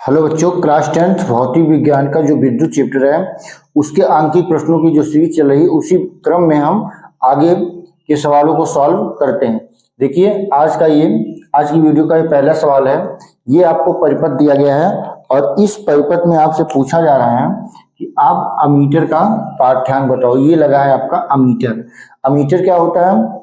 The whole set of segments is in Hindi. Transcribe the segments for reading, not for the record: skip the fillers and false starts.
हेलो बच्चों, क्लास 10th भौतिक विज्ञान का जो विद्युत चैप्टर है उसके आंकिक प्रश्नों की जो सीरीज चल रही है उसी क्रम में हम आगे के सवालों को सॉल्व करते हैं। देखिए आज की वीडियो का ये पहला सवाल है। ये आपको परिपथ दिया गया है और इस परिपथ में आपसे पूछा जा रहा है कि आप अमीटर का पाठ्यांक बताओ। ये लगा है आपका अमीटर। अमीटर क्या होता है?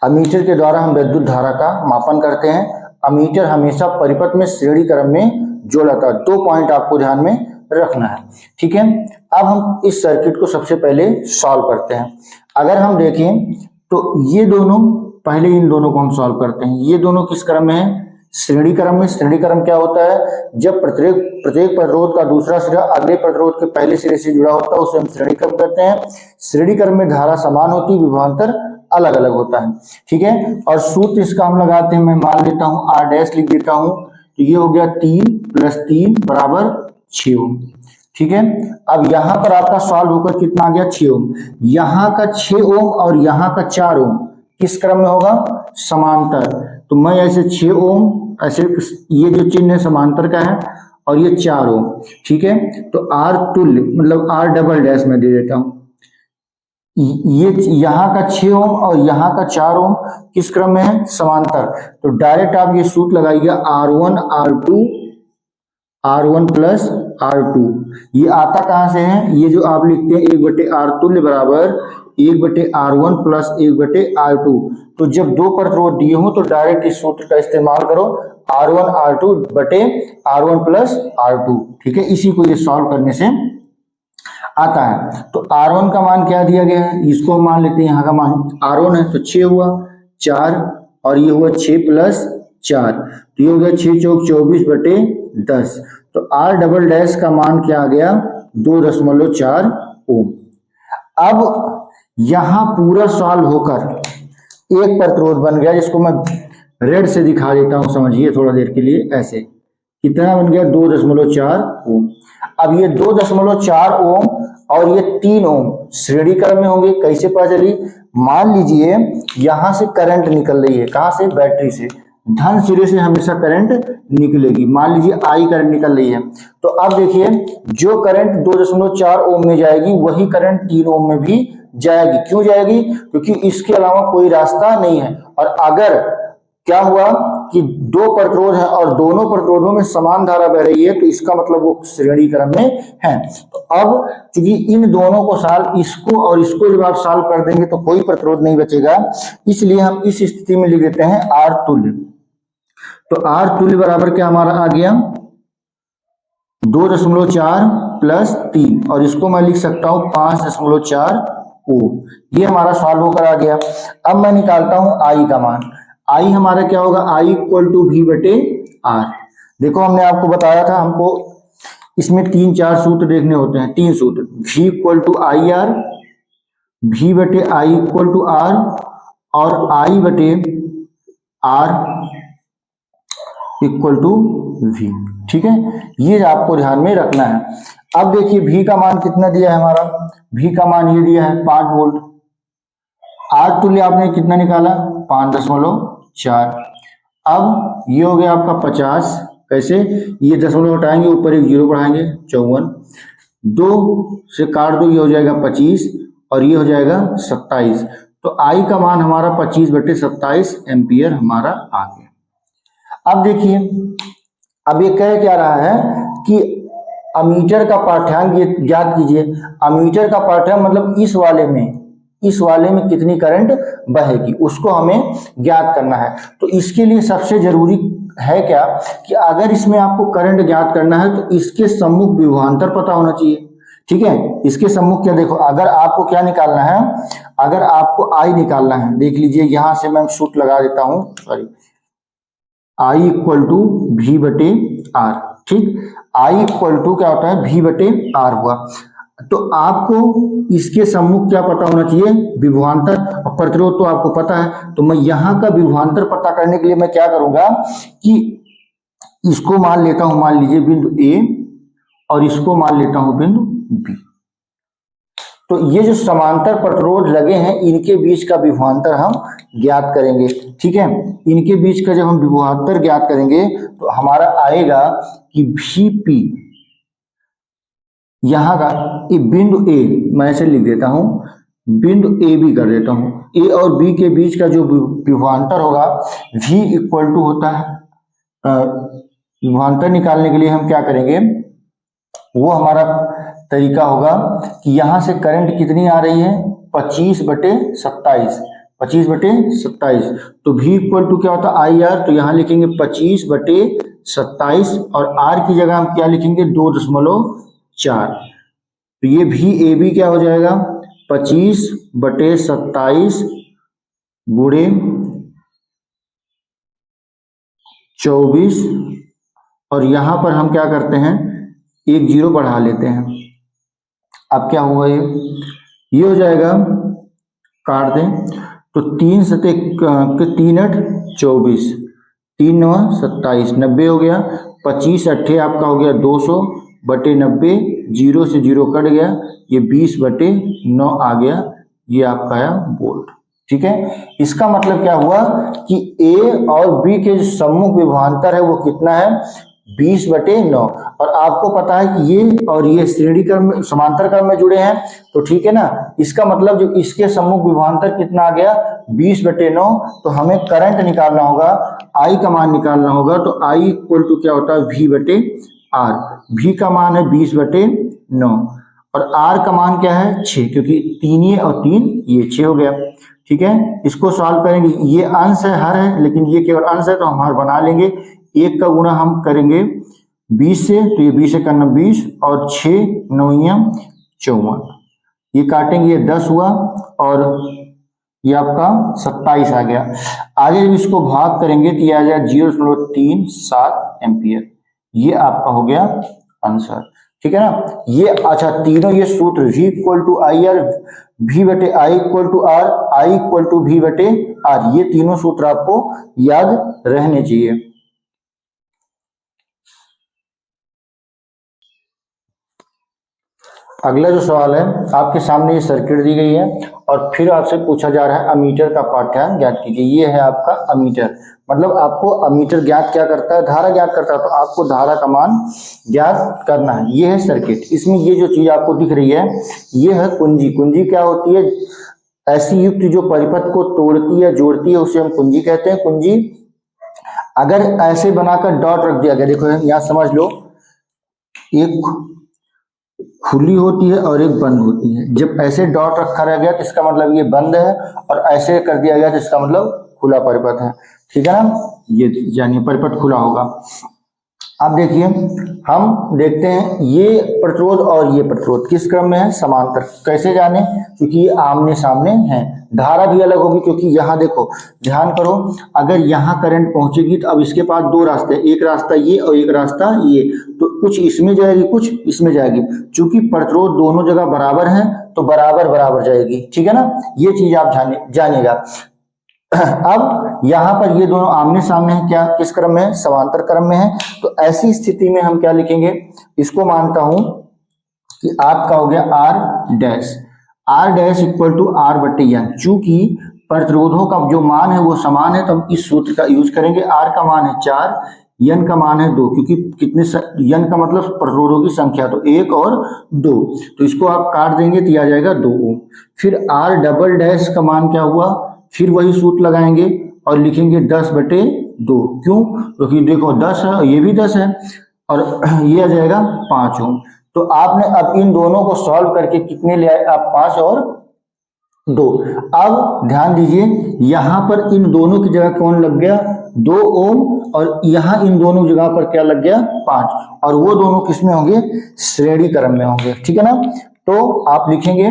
अमीटर के द्वारा हम विद्युत धारा का मापन करते हैं। अमीटर हमेशा परिपथ में श्रेणी क्रम में जोड़ा था। 2 पॉइंट आपको ध्यान में रखना है, ठीक है। अब हम इस सर्किट को सबसे पहले सॉल्व करते हैं। अगर हम देखें तो ये दोनों, पहले इन दोनों को हम सॉल्व करते हैं। ये दोनों किस क्रम में है? श्रेणी क्रम में। श्रेणी क्रम क्या होता है? जब प्रत्येक प्रतिरोध का दूसरा सिरा अगले प्रतिरोध के पहले सिरे से जुड़ा होता है उसे हम श्रेणी क्रम कहते हैं। श्रेणी क्रम में धारा समान होती है, विभवांतर अलग अलग होता है, ठीक है। और सूत्र इसका हम लगाते हैं, मैं मान लेता हूं आर डैश लिख देता हूं, तो ये हो गया 3 + 3 = 6 ओम, ठीक है। अब यहां पर आपका सॉल्व होकर कितना आ गया? 6 ओम। यहां का 6 ओम और यहां का 4 ओम किस क्रम में होगा? समांतर। तो मैं ऐसे 6 ओम, ऐसे ये जो चिन्ह है समांतर का है और ये 4 ओम, ठीक है। तो आर तुल्य मतलब आर डबल डैश में दे देता हूं। ये यहाँ का 6 ओम और यहाँ का 4 ओम किस क्रम में है? समांतर। तो डायरेक्ट आप ये सूत्र लगाइए, R1 + R2। ये आता कहां से है? ये जो आप लिखते हैं 1/R तुल्य बराबर 1/R1 + 1/R2। तो जब दो प्रतिरोध दिए हो तो डायरेक्ट इस सूत्र का इस्तेमाल करो, R1 R2 बटे R1 + R2, ठीक है। इसी को ये सॉल्व करने से आता है। तो R1 का मान क्या दिया गया है? इसको हम मान लेते हैं, यहाँ का मान R1 है तो 6 हुआ, 4 और ये हुआ 6 + 4, तो ये हो गया 6 × 4 = 24/10। तो R डबल डैश का मान क्या आ गया? 2.4 ओम। अब यहां पूरा सॉल्व होकर एक प्रतिरोध बन गया, जिसको मैं रेड से दिखा देता हूं, समझिए थोड़ा देर के लिए। ऐसे कितना बन गया? 2.4 ओम। अब ये 2.4 ओम और ये 3 ओम श्रेणी क्रम में होंगे। कैसे पता चली? मान लीजिए यहां से करंट निकल रही है, कहां से? बैटरी से। धन सिरे से हमेशा करंट निकलेगी। मान लीजिए आई करंट निकल रही है, तो अब देखिए जो करंट 2.4 ओम में जाएगी वही करंट 3 ओम में भी जाएगी। क्यों जाएगी? क्योंकि इसके अलावा कोई रास्ता नहीं है। और अगर क्या हुआ कि दो प्रतिरोध है और दोनों प्रतिरोधों में समान धारा बह रही है, तो इसका मतलब वो श्रेणी क्रम में है। तो अब चूंकि इन दोनों को सॉल्व, इसको और इसको जब आप सॉल्व कर देंगे तो कोई प्रतिरोध नहीं बचेगा, इसलिए हम इस स्थिति में लिख देते हैं आर तुल्य। तो आर तुल्य बराबर क्या हमारा आ गया? 2.4 + 3 और इसको मैं लिख सकता हूं 5.4 ओम। ये हमारा सॉल्व होकर आ गया। अब मैं निकालता हूं आई का मान। आई हमारा क्या होगा? I = V/R। देखो हमने आपको बताया था, हमको इसमें 3-4 सूत्र देखने होते हैं। 3 सूत्र, V = IR, V/I = R और I/R = V, ठीक है। ये आपको ध्यान में रखना है। अब देखिए V का मान कितना दिया है हमारा? V का मान ये दिया है 5 वोल्ट। आर तुल्य आपने कितना निकाला? 5.4। अब ये हो गया आपका 50। कैसे? ये दशमलव हटाएंगे, ऊपर एक 0 बढ़ाएंगे, 54। 2 से काट दो, ये हो जाएगा 25 और ये हो जाएगा 27। तो आई का मान हमारा 25/27 एम्पियर हमारा आ गया। अब देखिए, अब ये कह क्या रहा है कि अमीटर का पाठ्यांक ज्ञात कीजिए। अमीटर का पाठ्यांक मतलब इस वाले में कितनी करंट बहेगी उसको हमें ज्ञात करना है। तो इसके लिए सबसे जरूरी है क्या कि अगर इसमें आपको करंट ज्ञात करना है तो इसके सम्मुख विभवांतर पता होना चाहिए, ठीक है। इसके सम्मुख क्या, देखो अगर आपको क्या निकालना है, अगर आपको आई निकालना है, देख लीजिए यहां से मैं सूत्र लगा देता हूं, सॉरी, I = V/R, ठीक। I = क्या होता है? V/R हुआ। तो आपको इसके सम्मुख क्या पता होना चाहिए? विभवांतर। और प्रतिरोध तो आपको पता है, तो मैं यहां का विभवांतर पता करने के लिए मैं क्या करूंगा कि इसको मान लेता हूं, मान लीजिए बिंदु A और इसको मान लेता हूं बिंदु B। तो ये जो समांतर प्रतिरोध लगे हैं इनके बीच का विभवांतर हम ज्ञात करेंगे। ठीक है, इनके बीच का जब हम विभवांतर ज्ञात करेंगे तो हमारा आएगा कि Vp, यहाँ का ये बिंदु ए, मैं ऐसे लिख देता हूं, बिंदु ए बी कर देता हूं, ए और बी के बीच का जो विभवांतर होगा V इक्वल टू होता है, विभवांतर निकालने के लिए हम क्या करेंगे, वो हमारा तरीका होगा कि यहां से करंट कितनी आ रही है 25/27, 25/27, तो V इक्वल टू क्या होता है आई आर, तो यहां लिखेंगे 25/27 और R की जगह हम क्या लिखेंगे 2.4, तो ये भी ए बी क्या हो जाएगा 25/27 गुणे 24, और यहां पर हम क्या करते हैं एक जीरो बढ़ा लेते हैं। अब क्या होगा, ये हो जाएगा, काट दें तो 3 सते 3 8 24, 3 9 27, 90 हो गया, 25 अट्ठे आपका हो गया 200/90, जीरो से जीरो कट गया, ये 20/9 आ गया, ये आपका आया वोल्ट। ठीक है, इसका मतलब क्या हुआ कि ए और बी के जो सम्मुख विभवांतर है वो कितना है 20/9, और आपको पता है कि ये और ये श्रेणी क्रम समांतर क्रम में जुड़े हैं, तो ठीक है ना, इसका मतलब जो इसके सम्मुख विभवांतर कितना आ गया 20/9, तो हमें करंट निकालना होगा, आई का मान निकालना होगा, तो आई इक्वल टू क्या होता है V/R, V का मान है 20/9 और R का मान क्या है 6, क्योंकि 3 ये और 3 ये 6 हो गया। ठीक है, इसको सॉल्व करेंगे, ये अंश है हर है, लेकिन ये केवल अंश है तो हम हर बना लेंगे, एक का गुणा हम करेंगे 20 से, तो ये 20 से करना 20 और 6 9 54, ये काटेंगे, ये 10 हुआ और ये आपका 27 आ गया। आगे जब इसको भाग करेंगे तो ये आ जाएगा 0.37 एम्पियर, ये आपका हो गया आंसर। ठीक है ना, ये अच्छा तीनों ये सूत्र V equal to I R, V/I equal to R, I equal to V/R, ये तीनों सूत्र आपको याद रहने चाहिए। अगला जो सवाल है आपके सामने ये सर्किट दी गई है और फिर आपसे पूछा जा रहा है अमीटर का पाठ्यांक ज्ञात कीजिए। ये है आपका अमीटर, मतलब आपको अमीटर ज्ञात क्या करता है, धारा ज्ञात करता है, तो आपको धारा का मान ज्ञात करना है। ये है सर्किट, इसमें ये जो चीज आपको दिख रही है ये है कुंजी। कुंजी क्या होती है, ऐसी युक्ति जो परिपथ को तोड़ती है जोड़ती है उसे हम कुंजी कहते हैं। कुंजी अगर ऐसे बनाकर डॉट रख दिया गया, देखो यहाँ समझ लो, एक खुली होती है और एक बंद होती है, जब ऐसे डॉट रखा रह गया तो इसका मतलब ये बंद है, और ऐसे कर दिया गया तो इसका मतलब खुला परिपथ है। ठीक है ना, ये जानिए परिपथ खुला होगा। अब देखिए हम देखते हैं ये प्रतिरोध और ये प्रतिरोध किस क्रम में है, समांतर। कैसे जाने, क्योंकि ये आमने सामने है, धारा भी अलग होगी, क्योंकि यहाँ देखो ध्यान करो, अगर यहाँ करंट पहुंचेगी तो अब इसके पास दो रास्ते, एक रास्ता ये और एक रास्ता ये, तो कुछ इसमें जाएगी कुछ इसमें जाएगी, चूंकि प्रतिरोध दोनों जगह बराबर है तो बराबर बराबर जाएगी। ठीक है ना, ये चीज आप जानिएगा। अब यहाँ पर ये दोनों आमने सामने हैं, क्या किस क्रम में है, समांतर क्रम में है, तो ऐसी स्थिति में हम क्या लिखेंगे, इसको मानता हूं कि आपका हो गया R dash equal to R/N, चूंकि प्रतिरोधों का जो मान है वो समान है तो हम इस सूत्र का यूज करेंगे। R का मान है 4, N का मान है 2, क्योंकि कितने N का मतलब प्रतिरोधों की संख्या, तो 1 और 2, तो इसको आप काट देंगे तो आ जाएगा 2 ओम। फिर R डबल डैश का मान क्या हुआ, फिर वही सूत्र लगाएंगे और लिखेंगे 10/2, क्यों, क्योंकि देखो 10 है ये भी 10 है और ये आ जाएगा 5 ओम। तो आपने अब इन दोनों को सॉल्व करके कितने ले आए आप, 5 और 2। अब ध्यान दीजिए यहां पर इन दोनों की जगह कौन लग गया 2 ओम, और यहां इन दोनों जगह पर क्या लग गया 5, और वो दोनों किसमें होंगे, श्रेणी क्रम में होंगे। ठीक है ना, तो आप लिखेंगे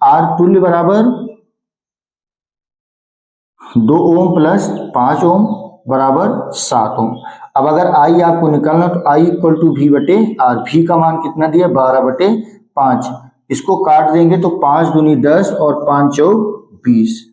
R तुल्य बराबर 2 ओम प्लस 5 ओम बराबर 7 ओम। अब अगर आई आपको निकालना तो I equal to V/R, V का मान कितना दिया 12/5, इसको काट देंगे तो 5 दूनी 10 और 5 चौक 20,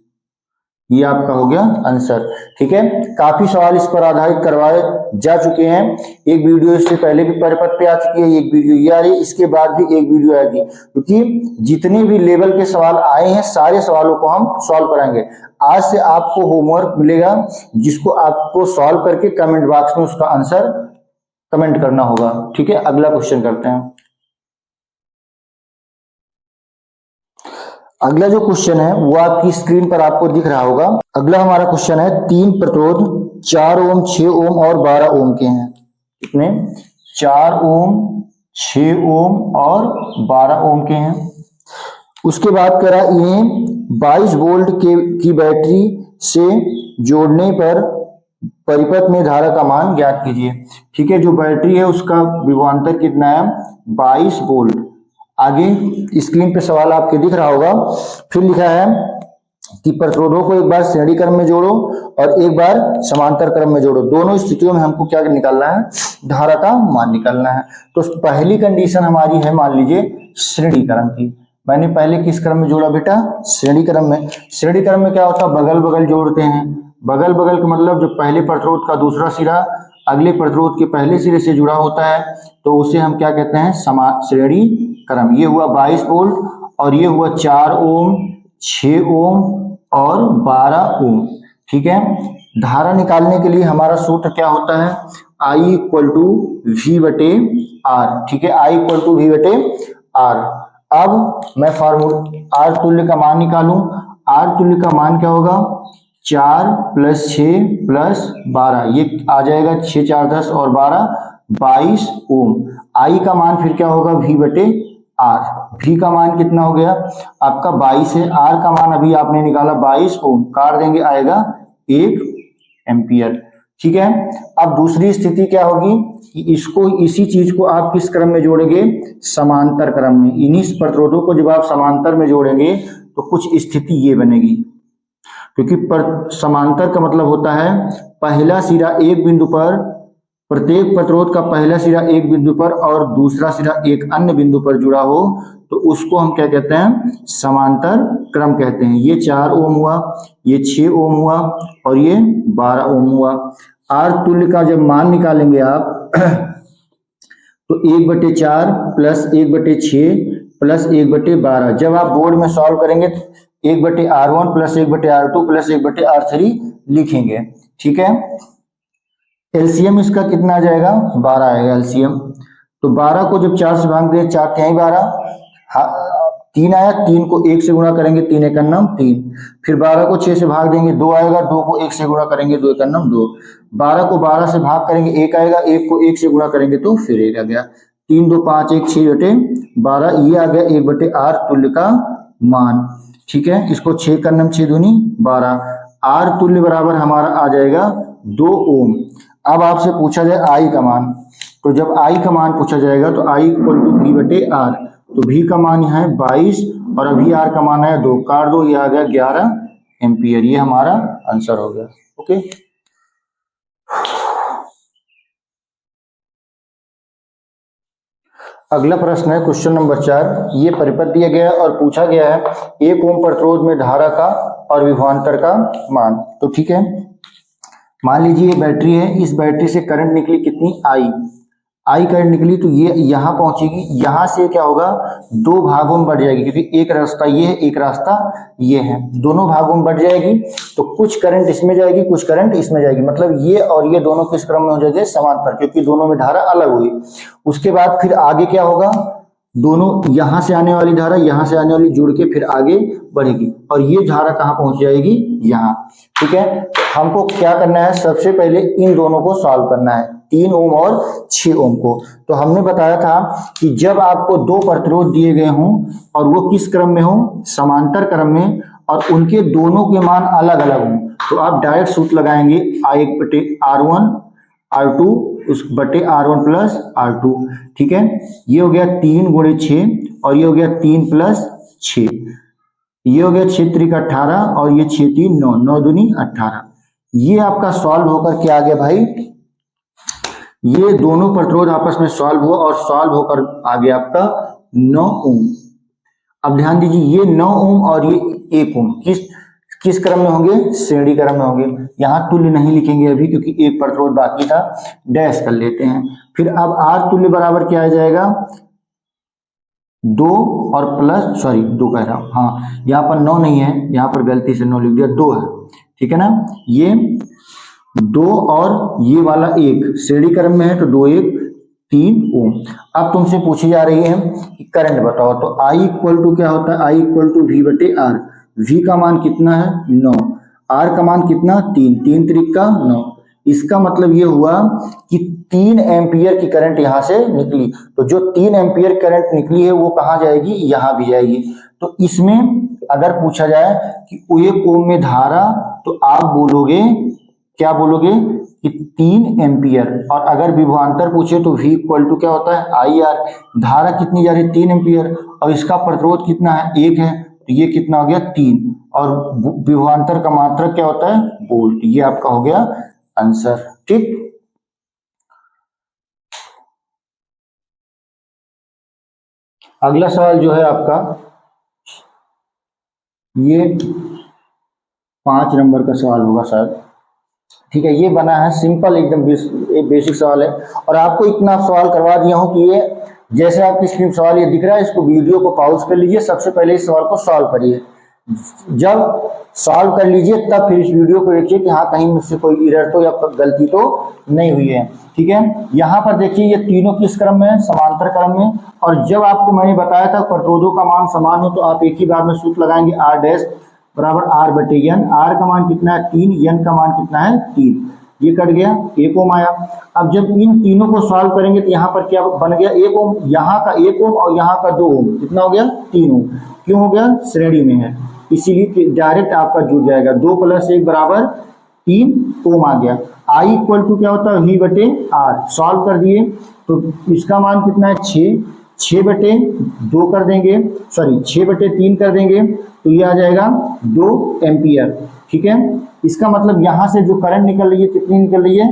ये आपका हो गया आंसर। ठीक है, काफी सवाल इस पर आधारित करवाए जा चुके हैं। एक वीडियो इससे पहले भी परिपथ पे आ चुकी है, एक वीडियो ये आ रही है, इसके बाद भी एक वीडियो आएगी, क्योंकि जितने भी लेवल के सवाल आए हैं सारे सवालों को हम सॉल्व कराएंगे। आज से आपको होमवर्क मिलेगा जिसको आपको सॉल्व करके कमेंट बॉक्स में उसका आंसर कमेंट करना होगा। ठीक है, अगला क्वेश्चन करते हैं। अगला जो क्वेश्चन है वो आपकी स्क्रीन पर आपको दिख रहा होगा। अगला हमारा क्वेश्चन है 3 प्रतिरोध 4 ओम, 6 ओम और 12 ओम के हैं। कितने? 4 ओम, 6 ओम और 12 ओम के हैं। उसके बाद करा इन्हें 22 वोल्ट की बैटरी से जोड़ने पर परिपथ में धारा का मान ज्ञात कीजिए। ठीक है, जो बैटरी है उसका विभवांतर कितना है? 22 वोल्ट। आगे स्क्रीन पे सवाल आपके दिख रहा होगा। फिर लिखा है कि प्रतिरोधों को एक बार श्रेणी क्रम में जोड़ो और एक बार समांतर क्रम में जोड़ो। दोनों स्थितियों में हमको क्या निकालना है? धारा का मान निकालना है। तो पहली कंडीशन हमारी है, मान लीजिए श्रेणी क्रम की। मैंने पहले किस क्रम में जोड़ा बेटा? श्रेणी क्रम में। श्रेणी क्रम में क्या होता है? बगल बगल जोड़ते हैं। बगल बगल का मतलब जो पहले प्रतिरोध का दूसरा सिरा अगले प्रतिरोध के पहले सिरे से जुड़ा होता है तो उसे हम क्या कहते हैं? श्रेणी क्रम। ये हुआ 22 वोल्ट और ये हुआ 4 ओम, 6 ओम और 12 ओम। ठीक है, धारा निकालने के लिए हमारा सूत्र क्या होता है? I इक्वल टू वी बटे आर। ठीक है, I इक्वल टू वी बटे आर। अब मैं फार्मूला आर तुल्य का मान निकालूं। आर तुल्य का मान क्या होगा? 4 + 6 + 12, ये आ जाएगा 6 4 10 और 12 22 ओम। आई का मान फिर क्या होगा? वी बटे आर। वी का मान कितना हो गया? आपका 22 है। आर का मान अभी आपने निकाला 22 ओम, काट देंगे आएगा 1 एम्पियर। ठीक है, अब दूसरी स्थिति क्या होगी कि इसको इसी चीज को आप किस क्रम में जोड़ेंगे? समांतर क्रम में। इन्हीं प्रतिरोधों को जब आप समांतर में जोड़ेंगे तो कुछ स्थिति ये बनेगी, क्योंकि समांतर का मतलब होता है पहला सिरा एक बिंदु पर, प्रत्येक प्रतिरोध का पहला सिरा एक बिंदु पर और दूसरा सिरा एक अन्य बिंदु पर जुड़ा हो तो उसको हम क्या कहते हैं? समांतर क्रम कहते हैं। ये 4 ओम हुआ, ये 6 ओम हुआ और ये 12 ओम हुआ। आर तुल्य का जब मान निकालेंगे आप तो 1/4 + 1/6 + 1/12। जब आप बोर्ड में सॉल्व करेंगे 1/R1 + 1/R2 + 1/R3 लिखेंगे। ठीक है, एलसीएम इसका कितना आ जाएगा? 12 आएगा एलसीएम। तो 12 को जब 4 से भाग दें, 4 × 12, 3 आया। 3 को 1 से गुणा करेंगे, 3 × 1 = 3। फिर 12 को 6 से भाग देंगे, 2 आएगा। 2 को 1 से गुणा करेंगे, 2 × 1 = 2। 12 को 12 से भाग करेंगे, 1 आएगा। 1 को 1 से गुणा करेंगे तो फिर 1 आ गया। 3 2 5 1 6/12, ये आ गया 1/R तुल्य का मान। ठीक है, इसको 6 × 6 दूनी 12। आर तुल्य बराबर हमारा आ जाएगा 2 ओम। अब आपसे पूछा जाए आई का मान, तो जब आई का मान पूछा जाएगा तो आई इक्वल टू वी बटे आर। तो वी का मान यहाँ है 22 और अभी आर का मान है 2, काट दो, ये आ गया 11 एम्पियर। ये हमारा आंसर हो गया। ओके, अगला प्रश्न है क्वेश्चन नंबर 4। ये परिपथ दिया गया और पूछा गया है 1 ओम प्रतिरोध में धारा का और विभवांतर का मान। तो ठीक है, मान लीजिए ये बैटरी है, इस बैटरी से करंट निकली कितनी? आई करंट निकली तो ये यहाँ पहुंचेगी। यहाँ से क्या होगा? 2 भागों में बढ़ जाएगी, क्योंकि एक रास्ता ये है, एक रास्ता ये है, दोनों भागों में बढ़ जाएगी। तो कुछ करंट इसमें जाएगी, कुछ करंट इसमें जाएगी। मतलब ये और ये दोनों किस क्रम में हो जाएंगे? समांतर, क्योंकि दोनों में धारा अलग हुई। उसके बाद फिर आगे क्या होगा? दोनों यहाँ से आने वाली धारा यहाँ से आने वाली जुड़ के फिर आगे बढ़ेगी और ये धारा कहाँ पहुंच जाएगी? यहाँ। ठीक है, हमको क्या करना है? सबसे पहले इन दोनों को सॉल्व करना है, 3 ओम और 6 ओम को। तो हमने बताया था कि जब आपको 2 प्रतिरोध दिए गए हों और वो किस क्रम में हो? समांतर क्रम में, और उनके दोनों के मान अलग अलग हों, तो आप डायरेक्ट सूत्र लगाएंगे I/R1 R2 उस बटे R1 + R2। ठीक है, ये हो गया 3 × 6 और ये हो गया 3 + 6, ये हो गया 6 × 3 = 18 और ये 6 3 9, 9 दूनी 18। ये आपका सॉल्व होकर क्या आ गया भाई? ये दोनों प्रतिरोध आपस में सॉल्व हुआ और सॉल्व होकर आ गया आपका 9 ओम। अब ध्यान दीजिए, ये 9 ओम और ये 1 ओम किस क्रम में होंगे? श्रेणी क्रम में होंगे। यहाँ तुल्य नहीं लिखेंगे अभी क्योंकि एक प्रतिरोध बाकी था, डैश कर लेते हैं। फिर अब आर तुल्य बराबर क्या आ जाएगा? 2 और प्लस, सॉरी 2 कह रहा हूँ, हाँ यहाँ पर 9 नहीं है, यहाँ पर गलती से 9 लिख दिया, 2 है, ठीक है ना। ये 2 और ये वाला 1 श्रेणी क्रम में है तो 2 1 3 ओम। अब तुमसे पूछी जा रही है कि करंट बताओ, तो I इक्वल टू क्या होता है? I इक्वल टू V बटे आर। V का मान कितना है? 9। R का मान कितना? 3, 3 त्रिक का 9। इसका मतलब ये हुआ कि 3 एम्पियर की करंट यहां से निकली, तो जो 3 एम्पियर करंट निकली है वो कहाँ जाएगी? यहां भी जाएगी। तो इसमें अगर पूछा जाए कि 1 ओम में धारा, तो आप बोलोगे, क्या बोलोगे कि 3 एम्पियर। और अगर विभवांतर पूछे तो V इक्वल टू क्या होता है? IR। धारा कितनी जा रही है? 3 एम्पियर, और इसका प्रतिरोध कितना है? 1 है, तो ये कितना हो गया? 3। और विभवांतर का मात्रक क्या होता है? वोल्ट। ये आपका हो गया आंसर, ठीक। अगला सवाल जो है आपका, ये 5 नंबर का सवाल होगा शायद, ठीक है। ये बना है सिंपल एकदम बेसिक सवाल है, और आपको इतना सवाल करवा दिया हूं कि ये जैसे आपकी स्क्रीन सवाल ये दिख रहा है, इसको वीडियो को पॉज कर लीजिए, सबसे पहले इस सवाल को सॉल्व करिए। जब सॉल्व कर लीजिए तब फिर इस वीडियो को देखिए कि हाँ कहीं मुझसे कोई एरर तो या गलती तो नहीं हुई है, ठीक है। यहाँ पर देखिए ये तीनों किस क्रम में है? समांतर क्रम में। और जब आपको मैंने बताया था प्रतिरोधों का मान समान हो तो आप एक ही बार में सूत्र लगाएंगे, आर डैश बराबर आर बटे एन। आर का मान कितना है? 3, एन का मान कितना है? 3। ये कट गया, 1 ओम आया। अब जब इन तीनों को सॉल्व करेंगे तो यहाँ पर क्या बन गया? 1 ओम, यहाँ का 1 ओम और यहाँ का 2 ओम, कितना हो गया? 3 ओम। क्यों हो गया? श्रेणी में है, इसीलिए डायरेक्ट आपका जुड़ जाएगा। 2 + 1 बराबर 3 ओम आ गया। आई इक्वल टू क्या होता है? V बटे आर। सॉल्व कर दिए तो इसका मान कितना है? 6। 6 बटे 2 कर देंगे, सॉरी 6 बटे 3 कर देंगे तो ये आ जाएगा 2 एम्पियर, ठीक है। इसका मतलब यहाँ से जो करंट निकल रही है कितनी निकल रही है?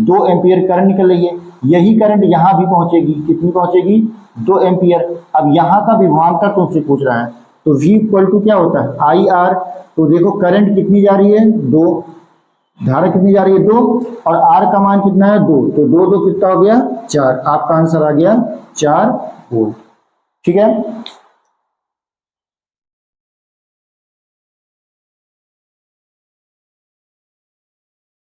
2 एम्पियर करंट निकल रही है। यही करंट यहाँ भी पहुंचेगी, कितनी पहुंचेगी? 2 एम्पियर। अब यहाँ का विभवांतर तुमसे पूछ रहा है, तो V इक्वल टू क्या होता है? IR। तो देखो करंट कितनी जा रही है? 2, धारा कितनी जा रही है? 2, और R का मान कितना है? 2, तो 2 2 कितना हो गया? 4। आपका आंसर आ गया 4 वोल्ट, ठीक है।